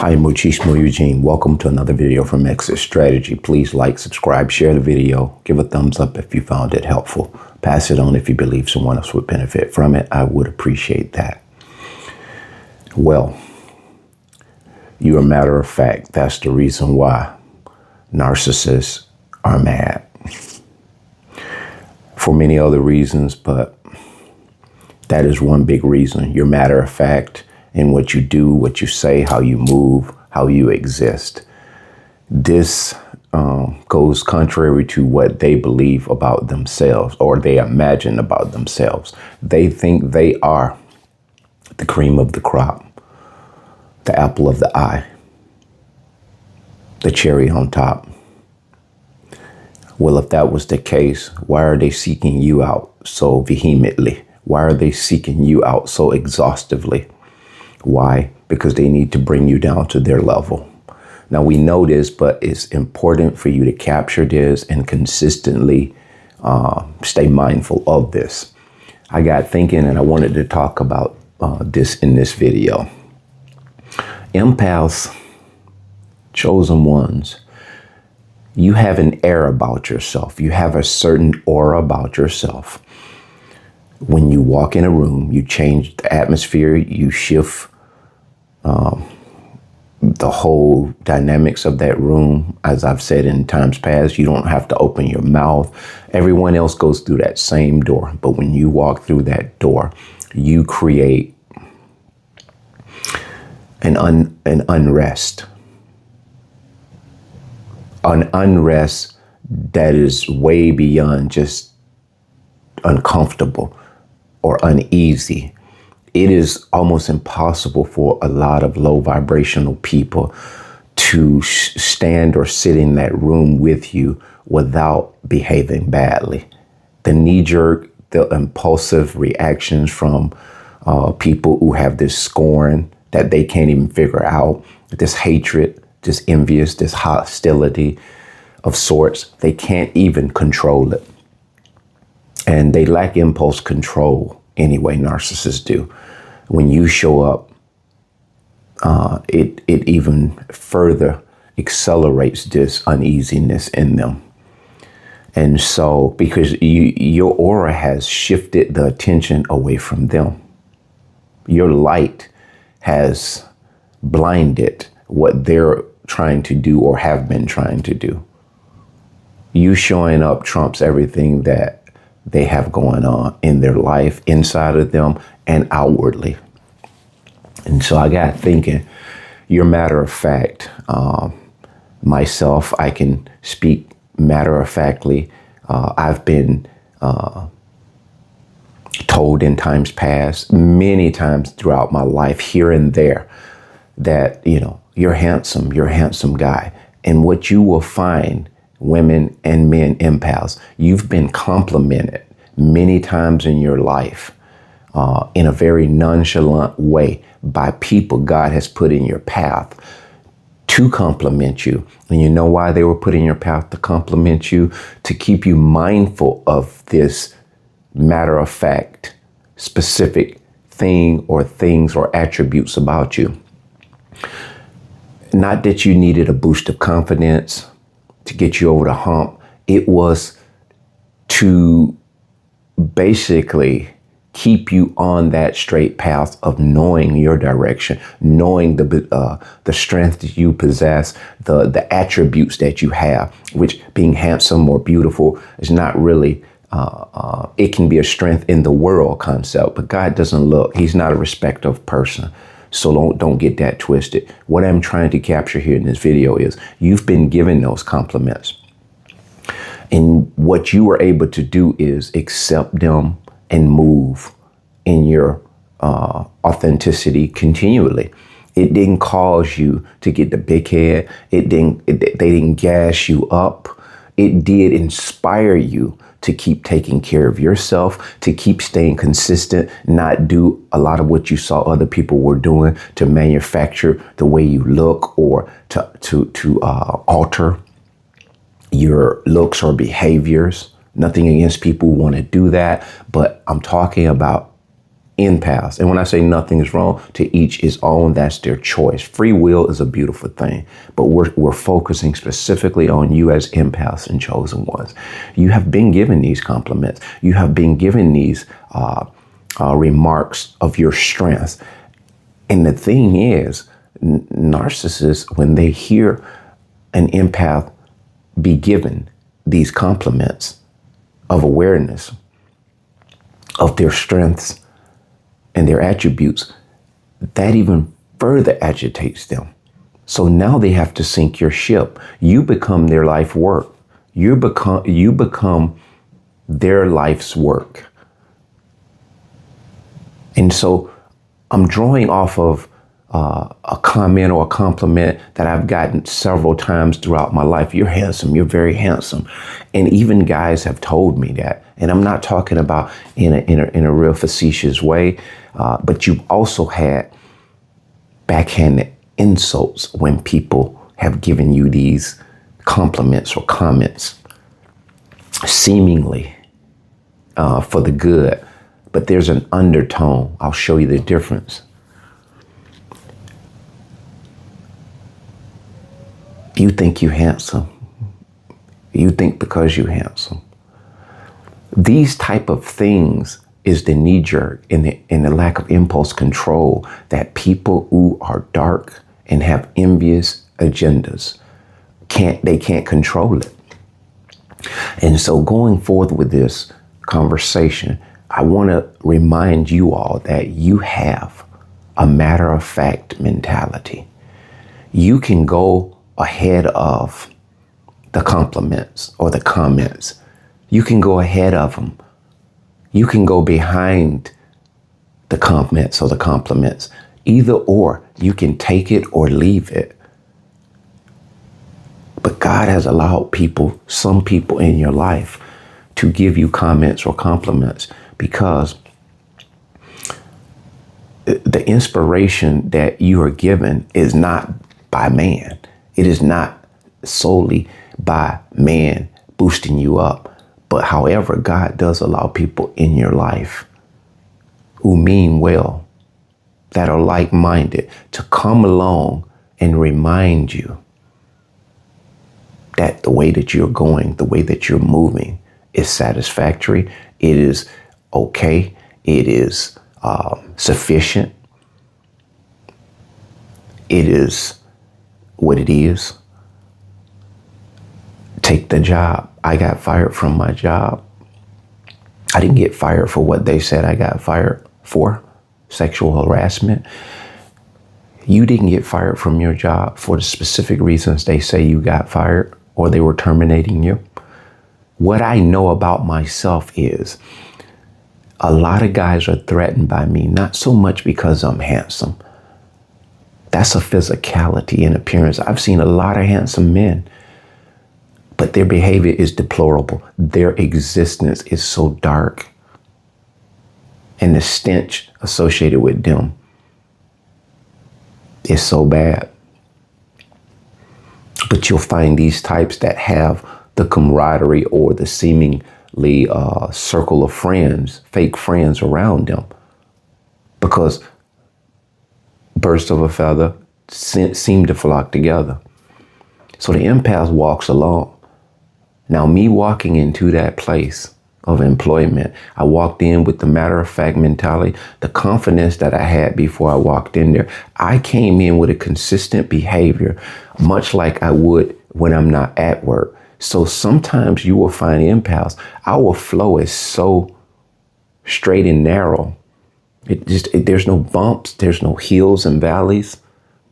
Hi, Muchismo Eugene. Welcome to another video from Exit Strategy. Please like, subscribe, share the video, give a thumbs up if you found it helpful. Pass it on if you believe someone else would benefit from it. I would appreciate that. Well, you're a matter of fact. That's the reason why narcissists are mad. For many other reasons, but that is one big reason. You're matter of fact in what you do, what you say, how you move, how you exist. This goes contrary to what they believe about themselves or they imagine about themselves. They think they are the cream of the crop, the apple of the eye, the cherry on top. Well, if that was the case, why are they seeking you out so vehemently? Why are they seeking you out so exhaustively? Why? Because they need to bring you down to their level. Now, we know this, but it's important for you to capture this and consistently stay mindful of this. I got thinking and I wanted to talk about this in this video. Empaths, chosen ones, you have an air about yourself. You have a certain aura about yourself. When you walk in a room, you change the atmosphere, you shift the whole dynamics of that room. As I've said in times past, you don't have to open your mouth. Everyone else goes through that same door. But when you walk through that door, you create an unrest. An unrest that is way beyond just uncomfortable or uneasy. It is almost impossible for a lot of low vibrational people to stand or sit in that room with you without behaving badly. The knee-jerk, the impulsive reactions from people who have this scorn that they can't even figure out, this hatred, this envious, this hostility of sorts, they can't even control it. And they lack impulse control anyway, narcissists do. When you show up, it even further accelerates this uneasiness in them. And so, because your aura has shifted the attention away from them, your light has blinded what they're trying to do or have been trying to do. You showing up trumps everything that they have going on in their life, inside of them and outwardly. And so I got thinking, you're matter of fact. Myself, I can speak matter of factly. I've been told in times past, many times throughout my life, here and there, that, you know, you're a handsome guy. And what you will find, women and men empaths, you've been complimented many times in your life in a very nonchalant way by people God has put in your path to compliment you. And you know why they were put in your path to compliment you? To keep you mindful of this matter of fact, specific thing or things or attributes about you. Not that you needed a boost of confidence to get you over the hump. It was to basically keep you on that straight path of knowing your direction, knowing the strength that you possess, the attributes that you have, which being handsome or beautiful is not really, it can be a strength in the world concept, but God doesn't look, he's not a respecter of person. So don't get that twisted. What I'm trying to capture here in this video is you've been given those compliments. And what you were able to do is accept them and move in your authenticity continually. It didn't cause you to get the big head. They didn't gas you up. It did inspire you to keep taking care of yourself, to keep staying consistent, not do a lot of what you saw other people were doing to manufacture the way you look or to alter your looks or behaviors. Nothing against people who want to do that, but I'm talking about empaths. And when I say nothing is wrong, to each his own, that's their choice. Free will is a beautiful thing, but we're focusing specifically on you as empaths and chosen ones. You have been given these compliments. You have been given these remarks of your strength. And the thing is, narcissists, when they hear an empath be given these compliments of awareness of their strengths and their attributes, that even further agitates them. So now they have to sink your ship. You become their life work. You become their life's work. And so I'm drawing off of a comment or a compliment that I've gotten several times throughout my life. You're handsome. You're very handsome. And even guys have told me that. And I'm not talking about in a real facetious way, but you've also had backhanded insults when people have given you these compliments or comments, seemingly for the good. But there's an undertone. I'll show you the difference. You think you're handsome. You think because you're handsome. These type of things is the knee-jerk and the lack of impulse control that people who are dark and have envious agendas can't control it. And so going forth with this conversation, I want to remind you all that you have a matter-of-fact mentality. You can go ahead of the compliments or the comments. You can go ahead of them. You can go behind the comments or the compliments. Either or, you can take it or leave it. But God has allowed some people in your life to give you comments or compliments because the inspiration that you are given is not by man. It is not solely by man boosting you up. But however, God does allow people in your life who mean well, that are like-minded, to come along and remind you that the way that you're going, the way that you're moving is satisfactory. It is okay. It is sufficient. It is what it is. Take the job. I got fired from my job. I didn't get fired for what they said I got fired for, sexual harassment. You didn't get fired from your job for the specific reasons they say you got fired or they were terminating you. What I know about myself is a lot of guys are threatened by me, not so much because I'm handsome. That's a physicality and appearance. I've seen a lot of handsome men, but their behavior is deplorable. Their existence is so dark. And the stench associated with them is so bad. But you'll find these types that have the camaraderie or the seemingly circle of friends, fake friends around them. Because birds of a feather seem to flock together. So the empath walks along. Now, me walking into that place of employment, I walked in with the matter-of-fact mentality, the confidence that I had before I walked in there. I came in with a consistent behavior, much like I would when I'm not at work. So sometimes you will find empaths, our flow is so straight and narrow. There's no bumps, there's no hills and valleys.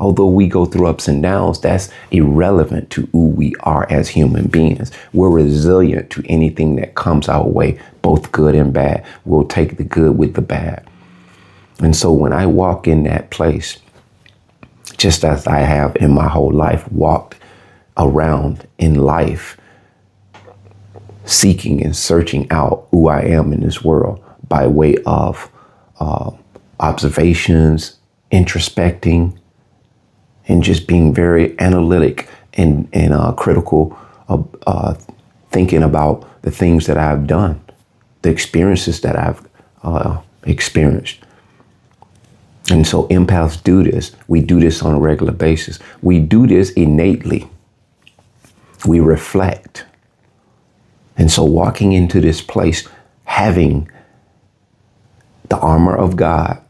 Although we go through ups and downs, that's irrelevant to who we are as human beings. We're resilient to anything that comes our way, both good and bad. We'll take the good with the bad. And so when I walk in that place, just as I have in my whole life walked around in life, seeking and searching out who I am in this world by way of observations, introspecting, and just being very analytic and critical of thinking about the things that I've done, the experiences that I've experienced. And so empaths do this. We do this on a regular basis. We do this innately. We reflect. And so walking into this place, having the armor of God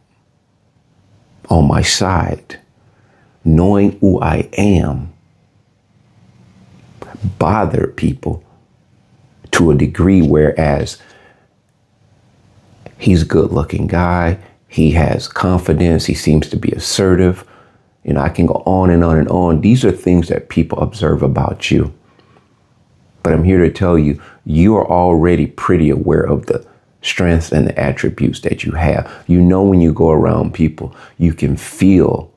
on my side, knowing who I am, bothered people to a degree, whereas he's a good looking guy. He has confidence. He seems to be assertive. You know, I can go on and on and on. These are things that people observe about you. But I'm here to tell you, you are already pretty aware of the strengths and the attributes that you have. You know, when you go around people, you can feel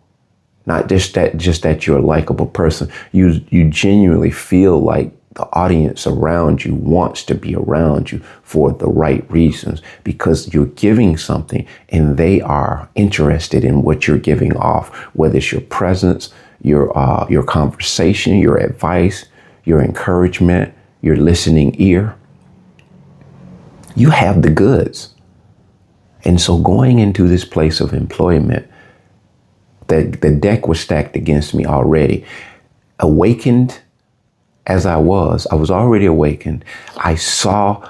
not just that you're a likable person. You genuinely feel like the audience around you wants to be around you for the right reasons, because you're giving something and they are interested in what you're giving off, whether it's your presence, your conversation, your advice, your encouragement, your listening ear. You have the goods. And so going into this place of employment, the deck was stacked against me already. Awakened as I was already awakened. I saw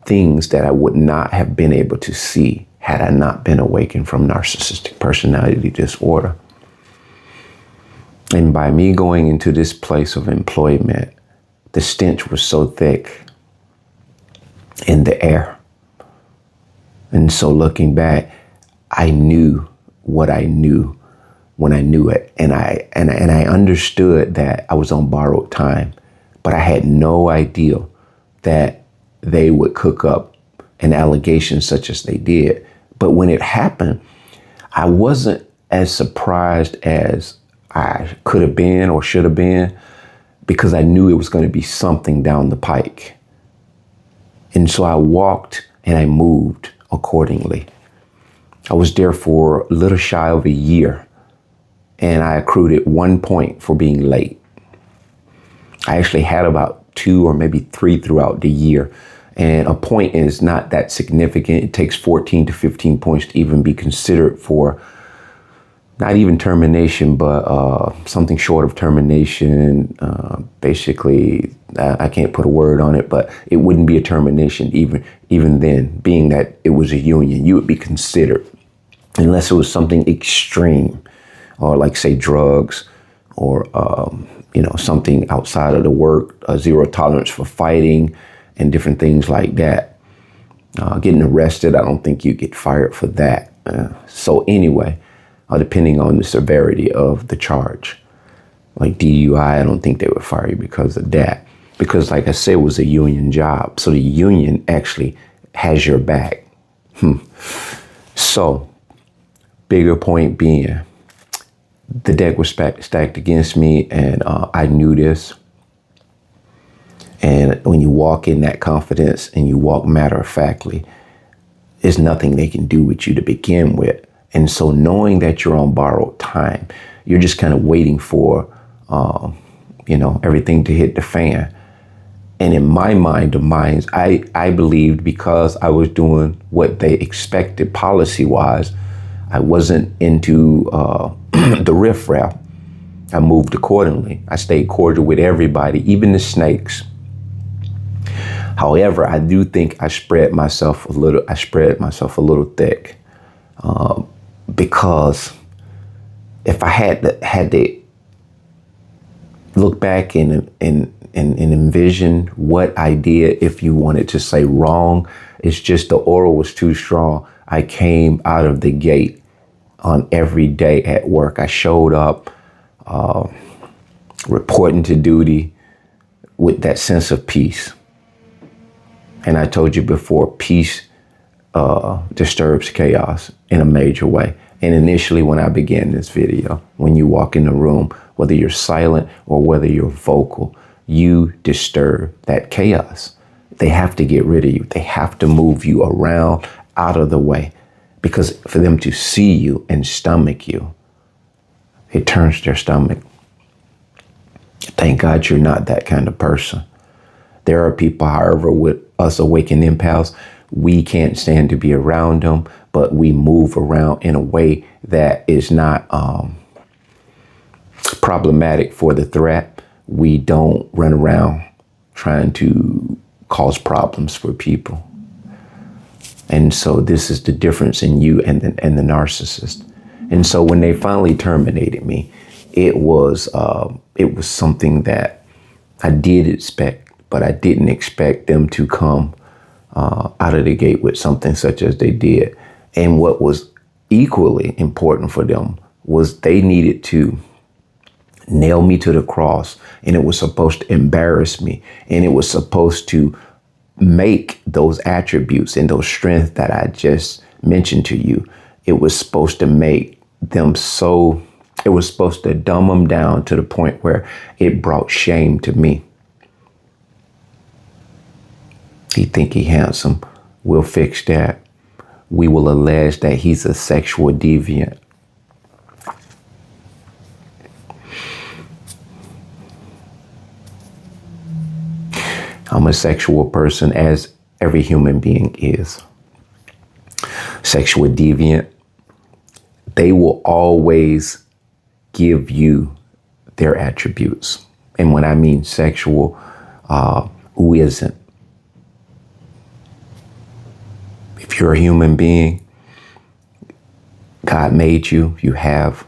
things that I would not have been able to see had I not been awakened from narcissistic personality disorder. And by me going into this place of employment, the stench was so thick in the air. And so looking back, I knew what I knew when I knew it. And I understood that I was on borrowed time, but I had no idea that they would cook up an allegation such as they did. But when it happened, I wasn't as surprised as I could have been or should have been, because I knew it was going to be something down the pike. And so I walked and I moved accordingly. I was there for a little shy of a year, and I accrued at 1 point for being late. I actually had about 2 or maybe 3 throughout the year. And a point is not that significant. It takes 14 to 15 points to even be considered for not even termination, but something short of termination. Basically, I can't put a word on it, but it wouldn't be a termination even then, being that it was a union. You would be considered, unless it was something extreme, or like say drugs, or something outside of the work, zero tolerance for fighting and different things like that. Getting arrested, I don't think you get fired for that. So anyway, depending on the severity of the charge, like DUI, I don't think they would fire you because of that. Because like I said, it was a union job. So the union actually has your back. So bigger point being, the deck was stacked against me, and I knew this. And when you walk in that confidence and you walk matter-of-factly, there's nothing they can do with you to begin with. And so knowing that you're on borrowed time, you're just kind of waiting for, everything to hit the fan. And in my mind of minds, I believed, because I was doing what they expected policy-wise, I wasn't into the riffraff. I moved accordingly. I stayed cordial with everybody, even the snakes. However, I do think I spread myself a little thick, because if I had to look back and envision what I did, if you wanted to say wrong, it's just the aura was too strong. I came out of the gate on every day at work. I showed up, reporting to duty with that sense of peace. And I told you before, peace disturbs chaos in a major way. And initially when I began this video, when you walk in the room, whether you're silent or whether you're vocal, you disturb that chaos. They have to get rid of you. They have to move you around, out of the way, because for them to see you and stomach you, it turns their stomach. Thank God you're not that kind of person. There are people, however, with us awakened empaths, we can't stand to be around them, but we move around in a way that is not problematic for the threat. We don't run around trying to cause problems for people. And so this is the difference in you and the narcissist. And so when they finally terminated me, it was something that I did expect, but I didn't expect them to come out of the gate with something such as they did. And what was equally important for them was they needed to nail me to the cross, and it was supposed to embarrass me, and it was supposed to make those attributes and those strengths that I just mentioned to you. It was supposed to make them so, it was supposed to dumb them down to the point where it brought shame to me. He think he handsome. We'll fix that. We will allege that he's a sexual deviant. I'm a sexual person, as every human being is. Sexual deviant, they will always give you their attributes. And when I mean sexual, who isn't? If you're a human being, God made you, you have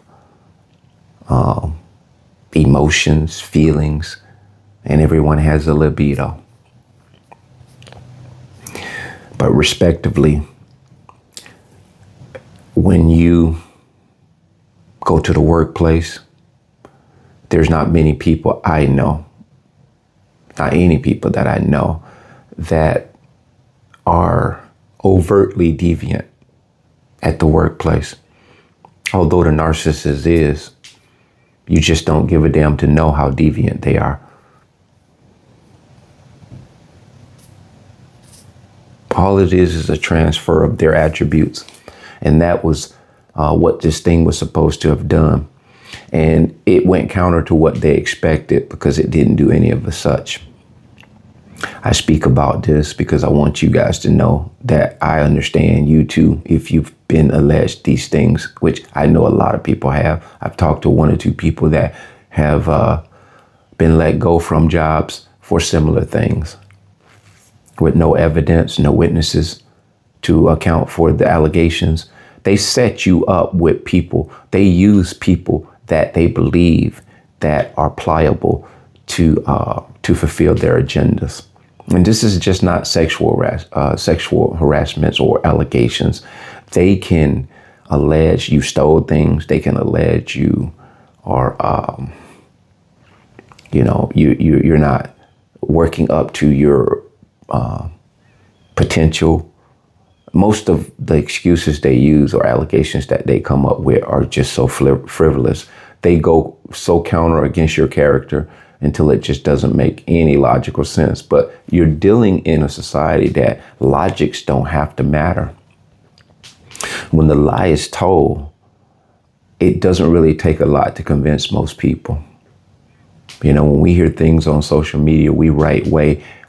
emotions, feelings, and everyone has a libido. But respectively, when you go to the workplace, there's not many people I know, not any people that I know, that are overtly deviant at the workplace. Although the narcissist is, you just don't give a damn to know how deviant they are. All it is a transfer of their attributes. And that was what this thing was supposed to have done. And it went counter to what they expected, because it didn't do any of the such. I speak about this because I want you guys to know that I understand you too, if you've been alleged these things, which I know a lot of people have. I've talked to one or two people that have been let go from jobs for similar things, with no evidence, no witnesses to account for the allegations. They set you up with people. They use people that they believe that are pliable to fulfill their agendas. And this is just not sexual harassments or allegations. They can allege you stole things. They can allege you are, you're not working up to your potential. Most of the excuses they use or allegations that they come up with are just so frivolous. They go so counter against your character until it just doesn't make any logical sense. But you're dealing in a society that logics don't have to matter. When the lie is told, it doesn't really take a lot to convince most people. You know, when we hear things on social media, we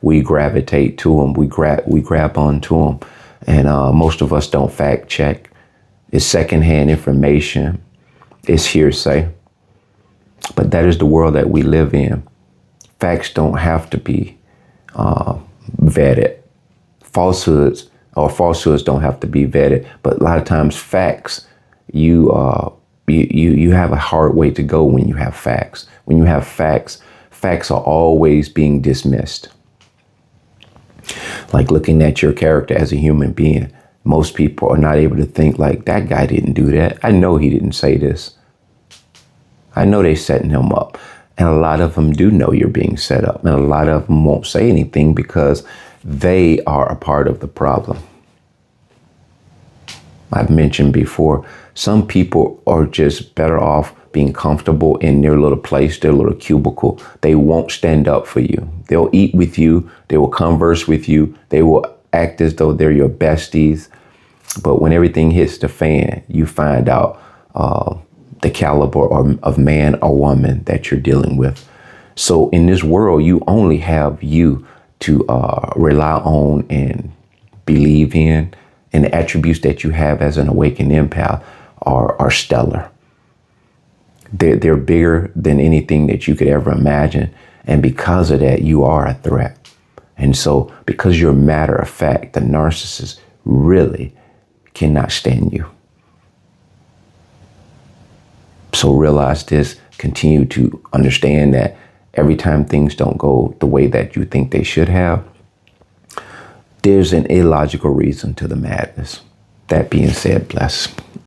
we gravitate to them, we grab onto them. And most of us don't fact check. It's secondhand information. It's hearsay. But that is the world that we live in. Facts don't have to be vetted. Falsehoods don't have to be vetted. But a lot of times facts, you have a hard way to go when you have facts. When you have facts, facts are always being dismissed. Like looking at your character as a human being, most people are not able to think like, that guy didn't do that. I know he didn't say this. I know they're setting him up. And a lot of them do know you're being set up. And a lot of them won't say anything because they are a part of the problem. I've mentioned before, some people are just better off being comfortable in their little place, their little cubicle. They won't stand up for you. They'll eat with you. They will converse with you. They will act as though they're your besties. But when everything hits the fan, you find out the caliber of man or woman that you're dealing with. So in this world, you only have you to rely on and believe in And the attributes that you have as an awakened empath are stellar. They're bigger than anything that you could ever imagine. And because of that, you are a threat. And so because you're matter of fact, the narcissist really cannot stand you. So realize this, continue to understand that every time things don't go the way that you think they should have, there's an illogical reason to the madness. That being said, bless.